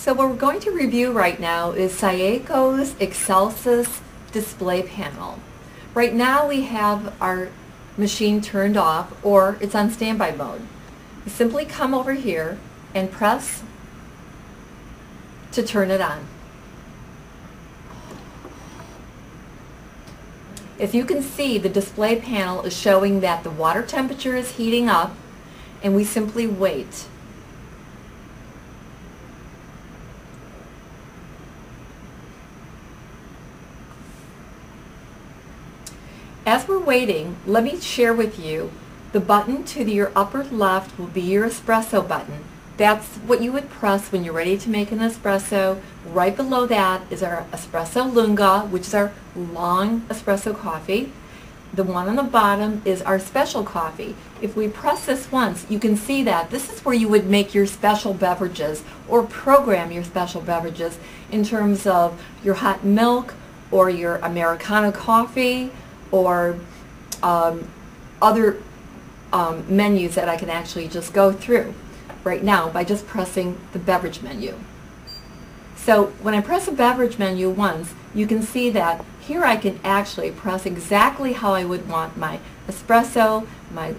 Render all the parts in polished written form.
So what we're going to review right now is Saaeco's Xelsis display panel. Right now we have our machine turned off, or it's on standby mode. You simply come over here and press to turn it on. As you can see, the display panel is showing that the water temperature is heating up, and we simply wait. As we're waiting, let me share with you, the button to your upper left will be your espresso button. That's what you would press when you're ready to make an espresso. Right below that is our espresso lunga, which is our long espresso coffee. The one on the bottom is our special coffee. If we press this once, you can see that this is where you would make your special beverages or program your special beverages in terms of your hot milk or your Americano coffee or other menus that I can actually just go through right now by just pressing the beverage menu. So when I press a beverage menu once, you can see that here I can actually press exactly how I would want my espresso, my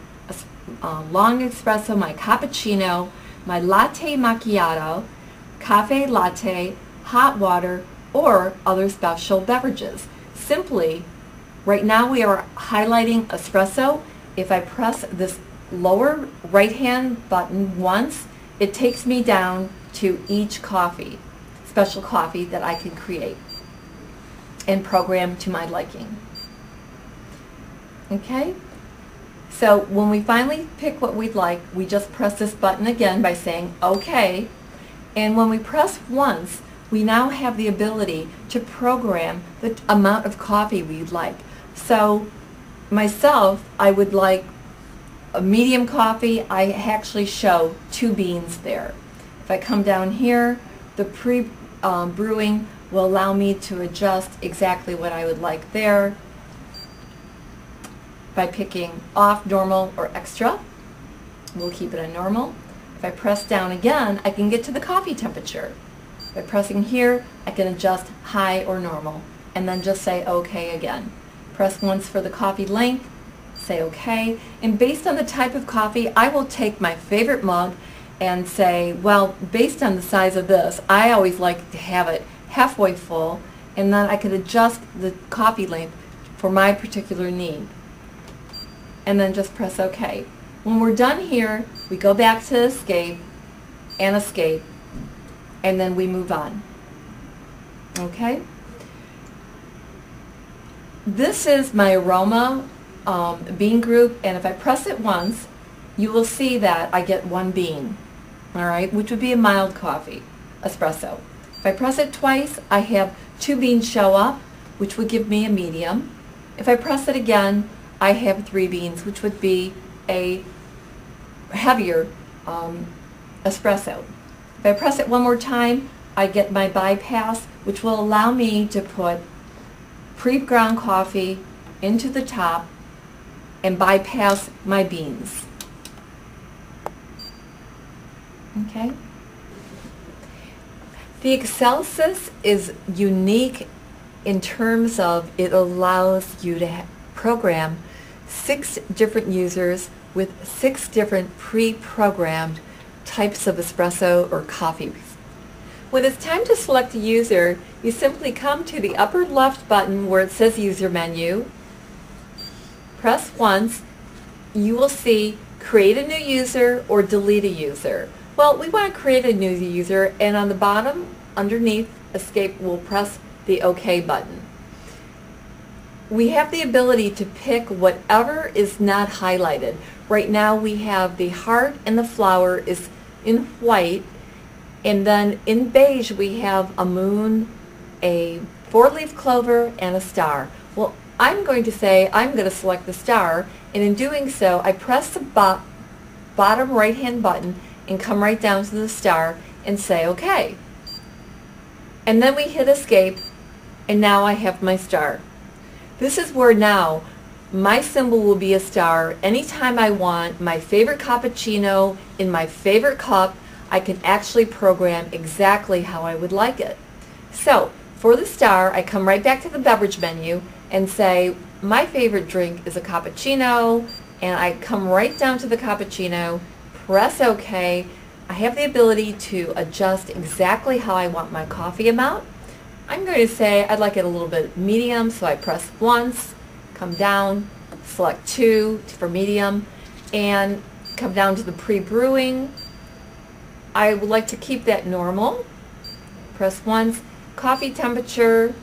long espresso, my cappuccino, my latte macchiato, cafe latte, hot water, or other special beverages. Simply, right now we are highlighting espresso. If I press this lower right-hand button once, it takes me down to each coffee, special coffee that I can create and program to my liking. Okay? So when we finally pick what we'd like, we just press this button again by saying OK. And when we press once, we now have the ability to program the amount of coffee we'd like. So myself, I would like a medium coffee. I actually show 2 beans there. If I come down here, the pre-brewing will allow me to adjust exactly what I would like there by picking off normal or extra. We'll keep it on normal. If I press down again, I can get to the coffee temperature. By pressing here, I can adjust high or normal and then just say OK again. Press once for the coffee length, say OK, and based on the type of coffee, I will take my favorite mug and say, well, based on the size of this, I always like to have it halfway full, and then I could adjust the coffee length for my particular need. And then just press OK. When we're done here, we go back to escape, and then we move on. Okay? This is my aroma bean group, and if I press it once, you will see that I get 1 bean, all right, which would be a mild coffee, espresso. If I press it twice, I have 2 beans show up, which would give me a medium. If I press it again, I have 3 beans, which would be a heavier espresso. If I press it one more time, I get my bypass, which will allow me to put pre-ground coffee into the top and bypass my beans. Okay? The Xelsis is unique in terms of it allows you to program 6 different users with 6 different pre-programmed types of espresso or coffee. When it's time to select a user, you simply come to the upper left button where it says User Menu, press once, you will see Create a New User or Delete a User. Well, we want to create a new user, and on the bottom, underneath Escape, we'll press the OK button. We have the ability to pick whatever is not highlighted. Right now we have the heart and the flower is in white, and then in beige we have a moon, a 4-leaf clover, and a star. Well, I'm going to say I'm going to select the star, and in doing so I press the bottom right hand button and come right down to the star and say OK. And then we hit escape, and now I have my star. This is where now my symbol will be a star. Anytime I want my favorite cappuccino in my favorite cup, I can actually program exactly how I would like it. So for the star, I come right back to the beverage menu and say my favorite drink is a cappuccino, and I come right down to the cappuccino, press OK. I have the ability to adjust exactly how I want my coffee amount. I'm going to say I'd like it a little bit medium, so I press once, come down, select 2 for medium, and come down to the pre-brewing. I would like to keep that normal. Press once. Coffee temperature,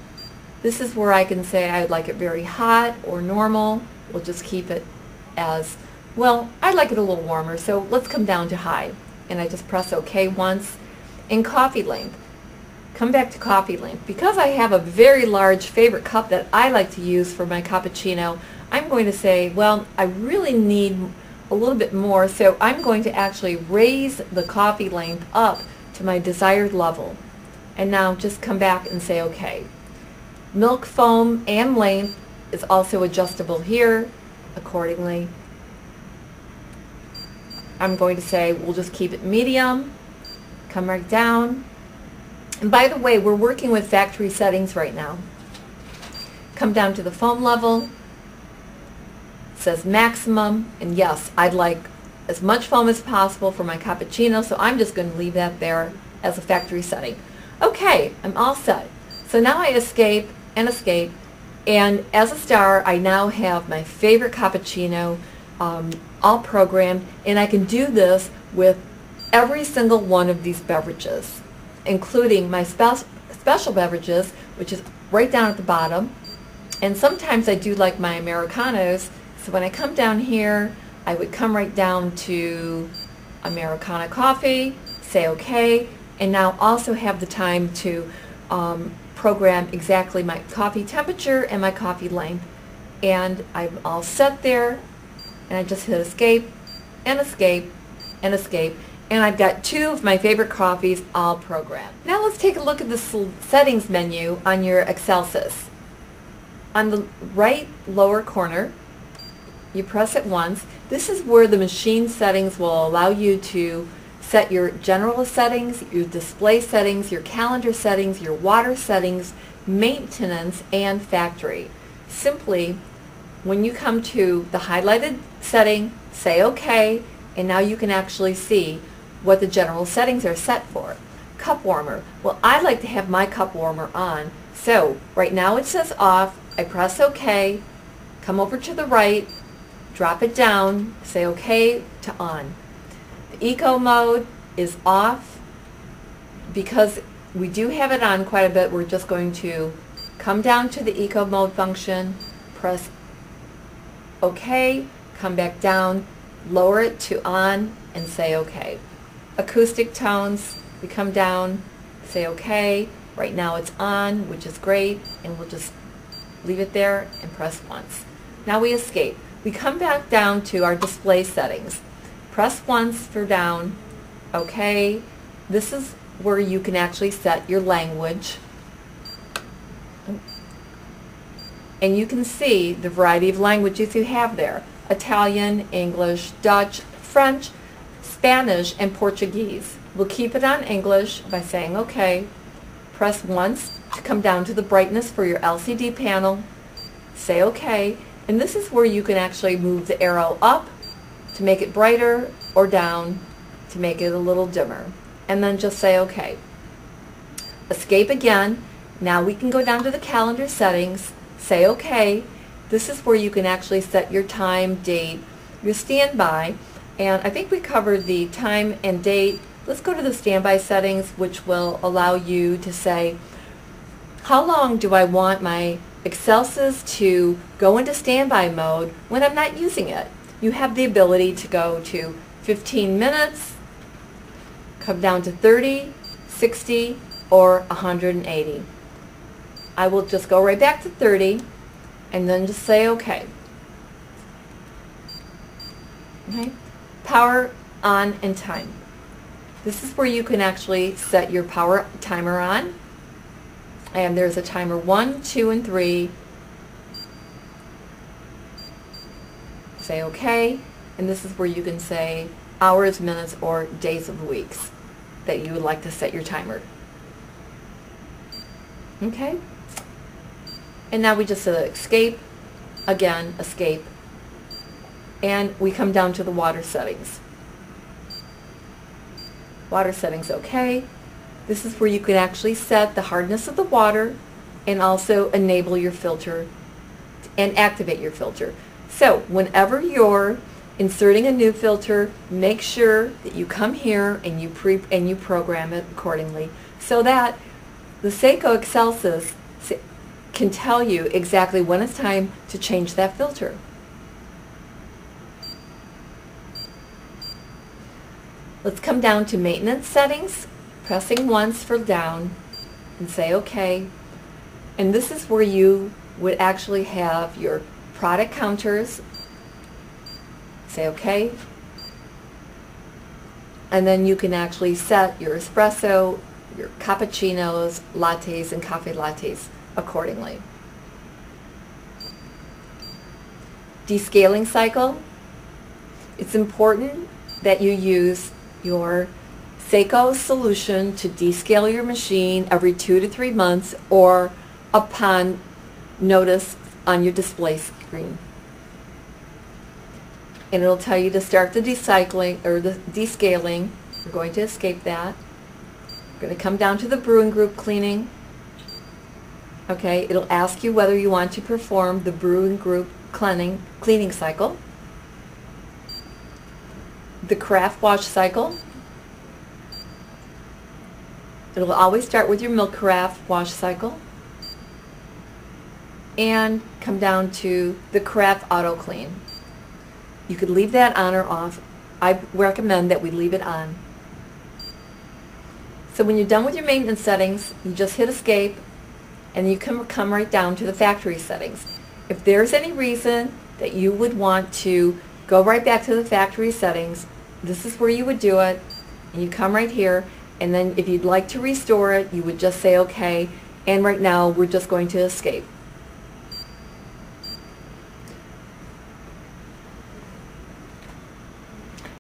this is where I can say I would like it very hot or normal. We'll just keep it as, well, I'd like it a little warmer, so let's come down to high. And I just press OK once. In coffee length, come back to coffee length. Because I have a very large favorite cup that I like to use for my cappuccino, I'm going to say, well, I really need a little bit more, so I'm going to actually raise the coffee length up to my desired level. And now just come back and say OK. Milk foam and length is also adjustable here accordingly. I'm going to say we'll just keep it medium, come right down. And by the way, we're working with factory settings right now. Come down to the foam level. It says maximum, and yes, I'd like as much foam as possible for my cappuccino, so I'm just going to leave that there as a factory setting. Okay, I'm all set. So now I escape, and as a star, I now have my favorite cappuccino all programmed, and I can do this with every single one of these beverages, including my special beverages, which is right down at the bottom. And sometimes I do like my Americanos, so when I come down here, I would come right down to Americano coffee, say OK, and now also have the time to program exactly my coffee temperature and my coffee length. And I'm all set there, and I just hit escape, and escape, and escape, and I've got 2 of my favorite coffees all programmed. Now let's take a look at the settings menu on your Xelsis. On the right lower corner, you press it once. This is where the machine settings will allow you to set your general settings, your display settings, your calendar settings, your water settings, maintenance, and factory. Simply, when you come to the highlighted setting, say OK, and now you can actually see what the general settings are set for. Cup warmer. Well, I like to have my cup warmer on, so right now it says off. I press OK, come over to the right, drop it down, say OK to on. The eco mode is off. Because we do have it on quite a bit, we're just going to come down to the eco mode function, press OK, come back down, lower it to on, and say OK. Acoustic tones, we come down, say OK. Right now it's on, which is great, and we'll just leave it there and press once. Now we escape. We come back down to our display settings. Press once for down, OK. This is where you can actually set your language. And you can see the variety of languages you have there. Italian, English, Dutch, French, Spanish, and Portuguese. We'll keep it on English by saying OK. Press once to come down to the brightness for your LCD panel. Say OK. And this is where you can actually move the arrow up to make it brighter or down to make it a little dimmer. And then just say OK. Escape again. Now we can go down to the calendar settings. Say OK. This is where you can actually set your time, date, your standby. And I think we covered the time and date. Let's go to the standby settings, which will allow you to say, how long do I want my Xelsis to go into standby mode when I'm not using it? You have the ability to go to 15 minutes, come down to 30, 60, or 180. I will just go right back to 30 and then just say OK. Okay. Power on and time. This is where you can actually set your power timer on. And there's a timer 1, 2, and 3. Say OK. And this is where you can say hours, minutes, or days of weeks. that you would like to set your timer. Okay? And now we just escape, again, escape, and we come down to the water settings. Water settings, okay. This is where you can actually set the hardness of the water and also enable your filter and activate your filter. So whenever you're inserting a new filter, make sure that you come here and you program it accordingly so that the Saaeco Xelsis can tell you exactly when it's time to change that filter. Let's come down to maintenance settings, pressing once for down and say OK. And this is where you would actually have your product counters. Say OK. And then you can actually set your espresso, your cappuccinos, lattes, and cafe lattes accordingly. Descaling cycle. It's important that you use your Saaeco solution to descale your machine every 2 to 3 months or upon notice on your display screen. And it'll tell you to start the decycling or the descaling. We're going to escape that. We're going to come down to the brewing group cleaning. Okay, it'll ask you whether you want to perform the brewing group cleaning cycle, the craft wash cycle. It'll always start with your milk carafe wash cycle and come down to the carafe auto clean. You could leave that on or off. I recommend that we leave it on. So when you're done with your maintenance settings, you just hit escape and you can come right down to the factory settings. If there's any reason that you would want to go right back to the factory settings, this is where you would do it. And you come right here, and then if you'd like to restore it, you would just say OK, and right now we're just going to escape.